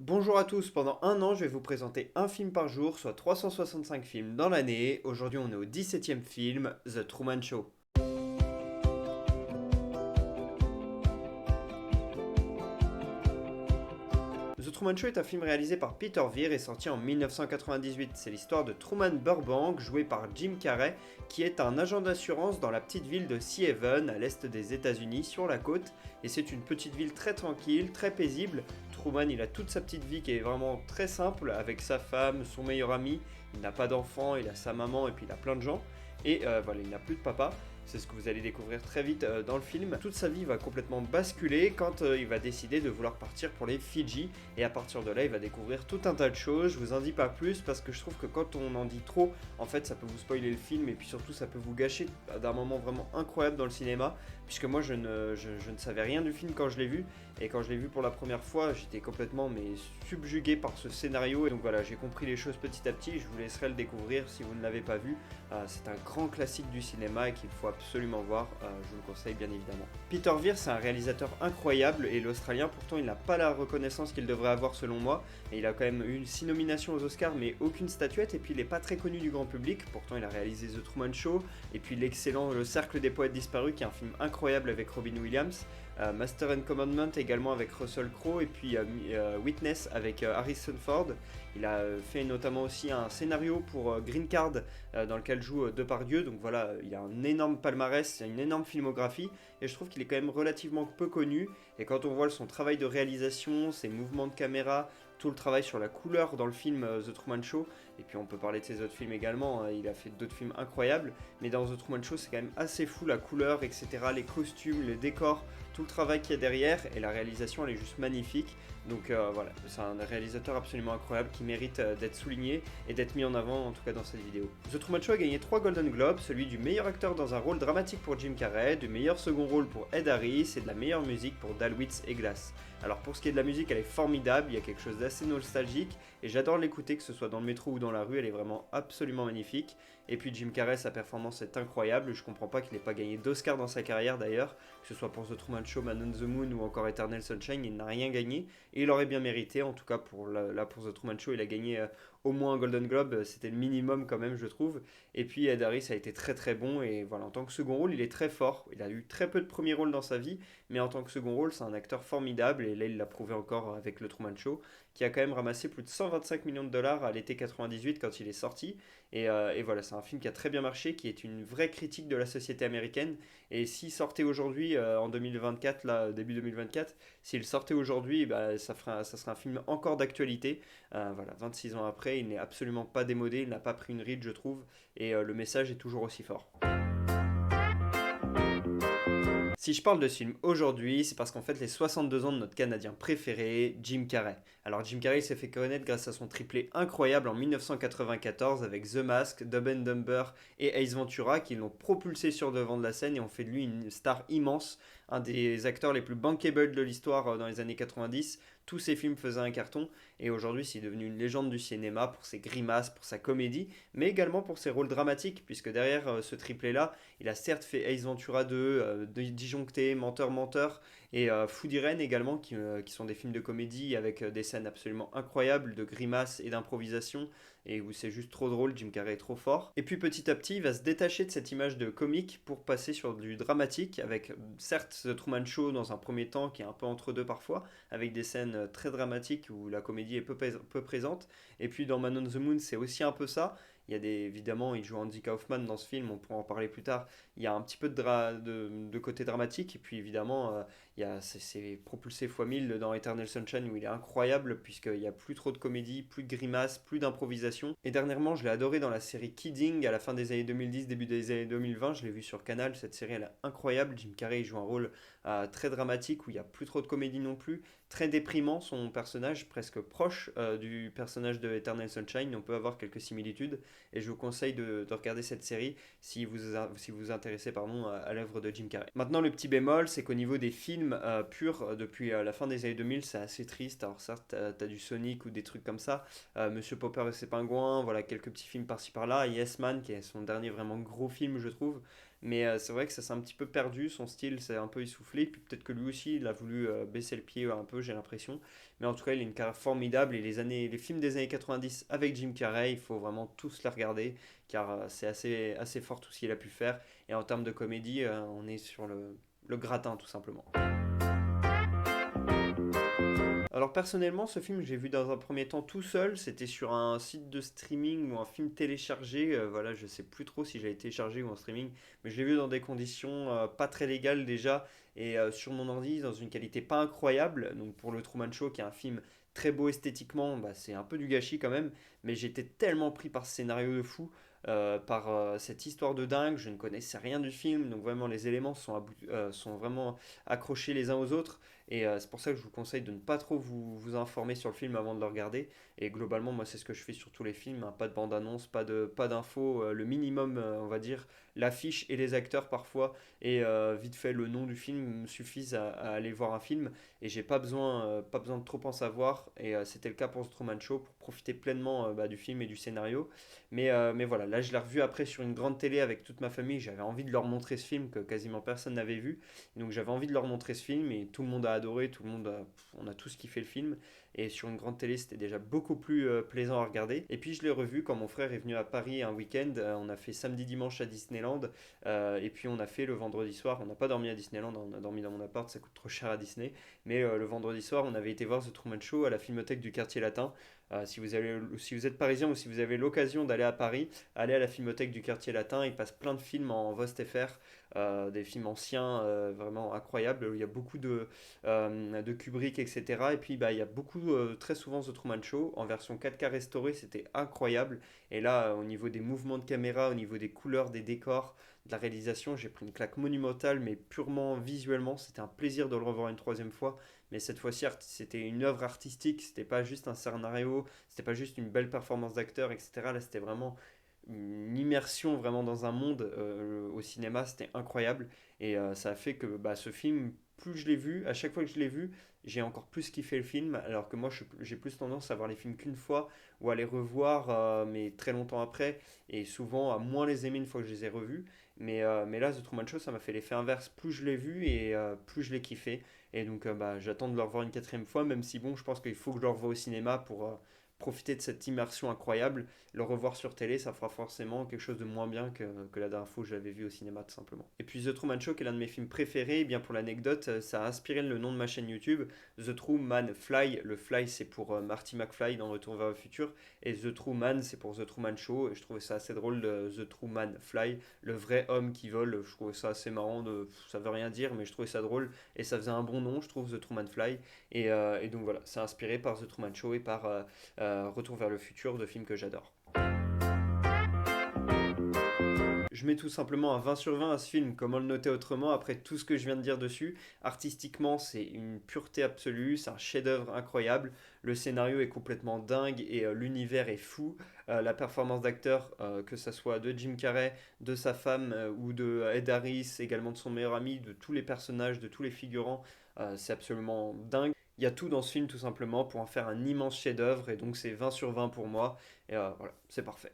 Bonjour à tous, pendant un an je vais vous présenter un film par jour, soit 365 films dans l'année. Aujourd'hui on est au 17e film, The Truman Show. The Truman Show est un film réalisé par Peter Weir et sorti en 1998. C'est l'histoire de Truman Burbank, joué par Jim Carrey, qui est un agent d'assurance dans la petite ville de Sea Haven, à l'est des États-Unis, sur la côte. Et c'est une petite ville très tranquille, très paisible. Truman, il a toute sa petite vie qui est vraiment très simple, avec sa femme, son meilleur ami. Il n'a pas d'enfant, il a sa maman et puis il a plein de gens. Et voilà, il n'a plus de papa. C'est ce que vous allez découvrir très vite dans le film. Toute sa vie va complètement basculer quand il va décider de vouloir partir pour les Fidji. Et à partir de là, il va découvrir tout un tas de choses. Je vous en dis pas plus parce que je trouve que quand on en dit trop, en fait, ça peut vous spoiler le film et puis surtout, ça peut vous gâcher d'un moment vraiment incroyable dans le cinéma. Puisque moi, je ne savais rien du film quand je l'ai vu. Et quand je l'ai vu pour la première fois, j'étais complètement subjugué par ce scénario. Et donc voilà, j'ai compris les choses petit à petit. Je vous laisserai le découvrir si vous ne l'avez pas vu. C'est un grand classique du cinéma et qu'il faut absolument voir, je vous le conseille bien évidemment. Peter Weir, c'est un réalisateur incroyable et l'Australien, pourtant il n'a pas la reconnaissance qu'il devrait avoir selon moi, et il a quand même eu 6 nominations aux Oscars mais aucune statuette, et puis il n'est pas très connu du grand public, pourtant il a réalisé The Truman Show, et puis l'excellent Le Cercle des Poètes Disparus qui est un film incroyable avec Robin Williams, Master and Commandment également avec Russell Crowe, et puis Witness avec Harrison Ford. Il a fait notamment aussi un scénario pour Green Card dans lequel joue Depardieu, donc voilà, il a un énorme palmarès, une énorme filmographie, et je trouve qu'il est quand même relativement peu connu, et quand on voit son travail de réalisation, ses mouvements de caméra, tout le travail sur la couleur dans le film The Truman Show, et puis on peut parler de ses autres films également, il a fait d'autres films incroyables, mais dans The Truman Show c'est quand même assez fou, la couleur, etc., les costumes, les décors, tout le travail qu'il y a derrière, et la réalisation elle est juste magnifique, donc voilà, c'est un réalisateur absolument incroyable qui mérite d'être souligné et d'être mis en avant, en tout cas dans cette vidéo. The Truman Show a gagné 3 Golden Globes, celui du meilleur acteur dans un rôle dramatique pour Jim Carrey, du meilleur second rôle pour Ed Harris et de la meilleure musique pour Dalwitz et Glass. Alors pour ce qui est de la musique, elle est formidable, il y a quelque chose d'assez nostalgique et j'adore l'écouter, que ce soit dans le métro ou dans la rue, elle est vraiment absolument magnifique. Et puis Jim Carrey, sa performance est incroyable, je comprends pas qu'il n'ait pas gagné d'Oscar dans sa carrière d'ailleurs, que ce soit pour The Truman Show, Man on the Moon ou encore Eternal Sunshine, il n'a rien gagné et il aurait bien mérité, en tout cas pour The Truman Show, il a gagné au moins un Golden Globe, c'était le minimum quand même je trouve. Et puis Ed Harris a été très très bon et voilà, en tant que second rôle il est très fort, il a eu très peu de premiers rôles dans sa vie, mais en tant que second rôle c'est un acteur formidable et là il l'a prouvé encore avec le Truman Show, qui a quand même ramassé plus de 125 millions de dollars à l'été 98 quand il est sorti. Et voilà, c'est un film qui a très bien marché, qui est une vraie critique de la société américaine. Et s'il sortait aujourd'hui, en 2024, là, début 2024, s'il sortait aujourd'hui, bah, ça serait un film encore d'actualité. Voilà, 26 ans après, il n'est absolument pas démodé, il n'a pas pris une ride, je trouve. Et le message est toujours aussi fort. Si je parle de ce film aujourd'hui, c'est parce qu'en fait les 62 ans de notre Canadien préféré, Jim Carrey. Alors Jim Carrey s'est fait connaître grâce à son triplé incroyable en 1994 avec The Mask, Dumb and Dumber et Ace Ventura qui l'ont propulsé sur le devant de la scène et ont fait de lui une star immense, un des acteurs les plus bankable de l'histoire dans les années 90. Tous ses films faisaient un carton et aujourd'hui c'est devenu une légende du cinéma pour ses grimaces, pour sa comédie, mais également pour ses rôles dramatiques puisque derrière ce triplé-là, il a certes fait Ace Ventura 2, Disjoncté, Menteur Menteur et Food Irene également, qui sont des films de comédie avec des scènes absolument incroyables de grimaces et d'improvisation, et où c'est juste trop drôle, Jim Carrey est trop fort. Et puis petit à petit, il va se détacher de cette image de comique pour passer sur du dramatique, avec certes The Truman Show dans un premier temps, qui est un peu entre deux parfois, avec des scènes très dramatiques où la comédie est peu présente, et puis dans Man on the Moon, c'est aussi un peu ça. Il y a évidemment, il joue Andy Kaufman dans ce film, on pourra en parler plus tard. Il y a un petit peu de côté dramatique, et puis évidemment, c'est propulsé fois 1000 dans Eternal Sunshine où il est incroyable, puisqu'il n'y a plus trop de comédie, plus de grimaces, plus d'improvisation. Et dernièrement, je l'ai adoré dans la série Kidding à la fin des années 2010, début des années 2020. Je l'ai vu sur Canal, cette série elle est incroyable. Jim Carrey il joue un rôle très dramatique où il n'y a plus trop de comédie non plus. Très déprimant, son personnage, presque proche du personnage de Eternal Sunshine. On peut avoir quelques similitudes et je vous conseille de regarder cette série si vous vous intéressez pardon, à l'œuvre de Jim Carrey. Maintenant, le petit bémol, c'est qu'au niveau des films purs, depuis la fin des années 2000, c'est assez triste. Alors certes, t'as du Sonic ou des trucs comme ça, Monsieur Popper et ses pingouins, voilà, quelques petits films par-ci par-là, Yes Man, qui est son dernier vraiment gros film, je trouve. mais c'est vrai que ça s'est un petit peu perdu, son style s'est un peu essoufflé, puis peut-être que lui aussi il a voulu baisser le pied un peu, j'ai l'impression. Mais en tout cas, il a une carrière formidable et les films des années 90 avec Jim Carrey, il faut vraiment tous les regarder car c'est assez fort tout ce qu'il a pu faire. Et en termes de comédie, on est sur le gratin tout simplement. Alors personnellement, ce film, j'ai vu dans un premier temps tout seul. C'était sur un site de streaming ou un film téléchargé. Voilà, je sais plus trop si j'ai téléchargé ou en streaming, mais je l'ai vu dans des conditions pas très légales déjà et sur mon ordi dans une qualité pas incroyable. Donc pour le Truman Show, qui est un film très beau esthétiquement, bah, c'est un peu du gâchis quand même. Mais j'étais tellement pris par ce scénario de fou. Par cette histoire de dingue, je ne connaissais rien du film, donc vraiment les éléments sont vraiment accrochés les uns aux autres. Et c'est pour ça que je vous conseille de ne pas trop vous informer sur le film avant de le regarder. Et globalement, moi, c'est ce que je fais sur tous les films, hein. Pas de bande-annonce, pas d'infos, le minimum, on va dire, l'affiche et les acteurs parfois. Et vite fait, le nom du film me suffisent à aller voir un film. Et j'ai pas besoin de trop en savoir. Et c'était le cas pour The Truman Show, pour profiter pleinement bah, du film et du scénario. Mais voilà, là, je l'ai revu après sur une grande télé avec toute ma famille. J'avais envie de leur montrer ce film que quasiment personne n'avait vu. Donc j'avais envie de leur montrer ce film et tout le monde a adoré, on a tous kiffé le film. Et sur une grande télé, c'était déjà beaucoup plus plaisant à regarder. Et puis je l'ai revu quand mon frère est venu à Paris un week-end. On a fait samedi dimanche à Disneyland. Et puis on a fait le vendredi soir. On n'a pas dormi à Disneyland, on a dormi dans mon appart, ça coûte trop cher à Disney. Mais le vendredi soir, on avait été voir The Truman Show à la Filmothèque du Quartier Latin. Si vous êtes parisien ou si vous avez l'occasion d'aller à Paris, allez à la Filmothèque du Quartier Latin. Il passe plein de films en VOST-FR, des films anciens vraiment incroyables. Il y a beaucoup de Kubrick, etc. Et puis bah, il y a beaucoup, très souvent The Truman Show en version 4K restaurée, c'était incroyable. Et là, au niveau des mouvements de caméra, au niveau des couleurs, des décors, de la réalisation, j'ai pris une claque monumentale, mais purement visuellement. C'était un plaisir de le revoir une troisième fois. Mais cette fois-ci, c'était une œuvre artistique, c'était pas juste un scénario, c'était pas juste une belle performance d'acteur, etc. Là, c'était vraiment une immersion vraiment dans un monde au cinéma, c'était incroyable. Et ça a fait que bah, ce film, plus je l'ai vu, à chaque fois que je l'ai vu, j'ai encore plus kiffé le film. Alors que moi, j'ai plus tendance à voir les films qu'une fois ou à les revoir, mais très longtemps après. Et souvent à moins les aimer une fois que je les ai revus. Mais là, The Truman Show, ça m'a fait l'effet inverse. Plus je l'ai vu et plus je l'ai kiffé. Et donc, bah, j'attends de le revoir une quatrième fois, même si bon, je pense qu'il faut que je le revoie au cinéma pour profiter de cette immersion incroyable. Le revoir sur télé, ça fera forcément quelque chose de moins bien que la dernière fois où je l'avais vu au cinéma, tout simplement. Et puis The Truman Show, qui est l'un de mes films préférés, et bien pour l'anecdote, ça a inspiré le nom de ma chaîne YouTube, The Truman Fly. Le Fly, c'est pour Marty McFly dans Retour vers le futur, et The Truman, c'est pour The Truman Show. Et je trouvais ça assez drôle, The Truman Fly, le vrai homme qui vole. Je trouvais ça assez marrant, ça veut rien dire, mais je trouvais ça drôle, et ça faisait un bon nom, je trouve, The Truman Fly. Et donc voilà, c'est inspiré par The Truman Show et par Retour vers le futur, de films que j'adore. Je mets tout simplement un 20 sur 20 à ce film, comment le noter autrement après tout ce que je viens de dire dessus. Artistiquement, c'est une pureté absolue, c'est un chef-d'œuvre incroyable. Le scénario est complètement dingue et l'univers est fou. La performance d'acteur, que ça soit de Jim Carrey, de sa femme ou de Ed Harris, également de son meilleur ami, de tous les personnages, de tous les figurants, c'est absolument dingue. Il y a tout dans ce film tout simplement pour en faire un immense chef-d'œuvre et donc c'est 20 sur 20 pour moi. Et voilà, c'est parfait.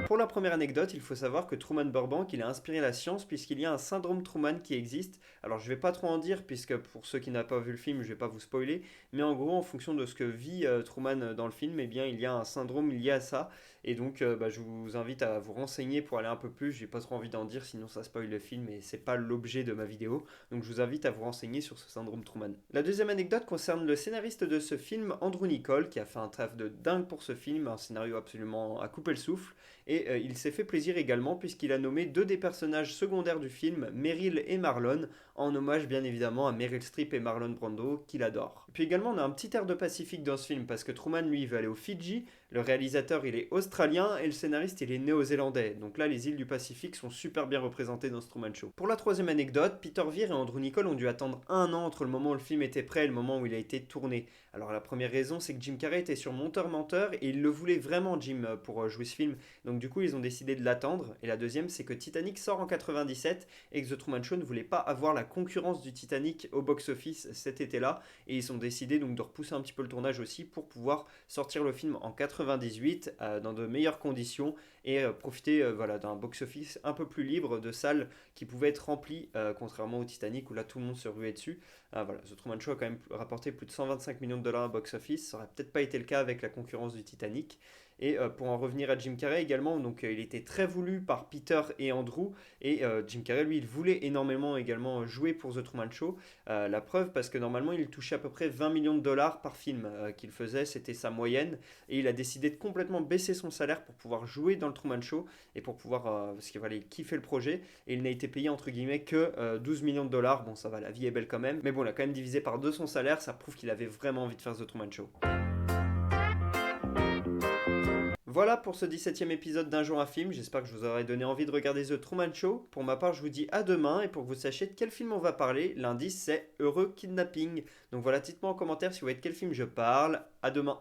Pour la première anecdote, il faut savoir que Truman Burbank, il a inspiré la science puisqu'il y a un syndrome Truman qui existe. Alors je vais pas trop en dire puisque pour ceux qui n'ont pas vu le film, je vais pas vous spoiler, mais en gros en fonction de ce que vit Truman dans le film, eh bien il y a un syndrome lié à ça et donc bah, je vous invite à vous renseigner pour aller un peu plus. J'ai pas trop envie d'en dire sinon ça spoil le film et c'est pas l'objet de ma vidéo. Donc je vous invite à vous renseigner sur ce syndrome Truman. La deuxième anecdote concerne le scénariste de ce film, Andrew Niccol, qui a fait un taf de dingue pour ce film, un scénario absolument à couper le souffle. Et il s'est fait plaisir également puisqu'il a nommé deux des personnages secondaires du film, Meryl et Marlon, en hommage bien évidemment à Meryl Streep et Marlon Brando, qu'il adore. Puis également on a un petit air de Pacifique dans ce film parce que Truman lui veut aller aux Fidji, le réalisateur il est australien et le scénariste il est néo-zélandais. Donc là les îles du Pacifique sont super bien représentées dans ce Truman Show. Pour la troisième anecdote, Peter Weir et Andrew Niccol ont dû attendre un an entre le moment où le film était prêt et le moment où il a été tourné. Alors la première raison c'est que Jim Carrey était sur monteur-menteur et il le voulait vraiment Jim pour jouer ce film. Donc du coup ils ont décidé de l'attendre. Et la deuxième c'est que Titanic sort en 97 et que The Truman Show ne voulait pas avoir la concurrence du Titanic au box-office cet été-là, et ils ont décidé donc de repousser un petit peu le tournage aussi pour pouvoir sortir le film en 98 dans de meilleures conditions et profiter voilà, d'un box-office un peu plus libre, de salles qui pouvaient être remplies, contrairement au Titanic où là tout le monde se ruait dessus. Voilà, The Truman Show a quand même rapporté plus de 125 millions de dollars à box-office, ça aurait peut-être pas été le cas avec la concurrence du Titanic. Et pour en revenir à Jim Carrey également, donc il était très voulu par Peter et Andrew, et Jim Carrey lui il voulait énormément également jouer pour The Truman Show. La preuve parce que normalement il touchait à peu près 20 millions de dollars par film qu'il faisait, c'était sa moyenne, et il a décidé de complètement baisser son salaire pour pouvoir jouer dans le Truman Show et pour pouvoir, parce qu'il fallait kiffer le projet, et il n'a été payé entre guillemets que 12 millions de dollars. Bon ça va, la vie est belle quand même, mais bon il a quand même divisé par deux son salaire, ça prouve qu'il avait vraiment envie de faire The Truman Show. Voilà pour ce 17e épisode d'Un jour un film, j'espère que je vous aurai donné envie de regarder The Truman Show. Pour ma part je vous dis à demain, et pour que vous sachiez de quel film on va parler, l'indice c'est Heureux Kidnapping. Donc voilà, dites-moi en commentaire si vous voyez de quel film je parle, à demain.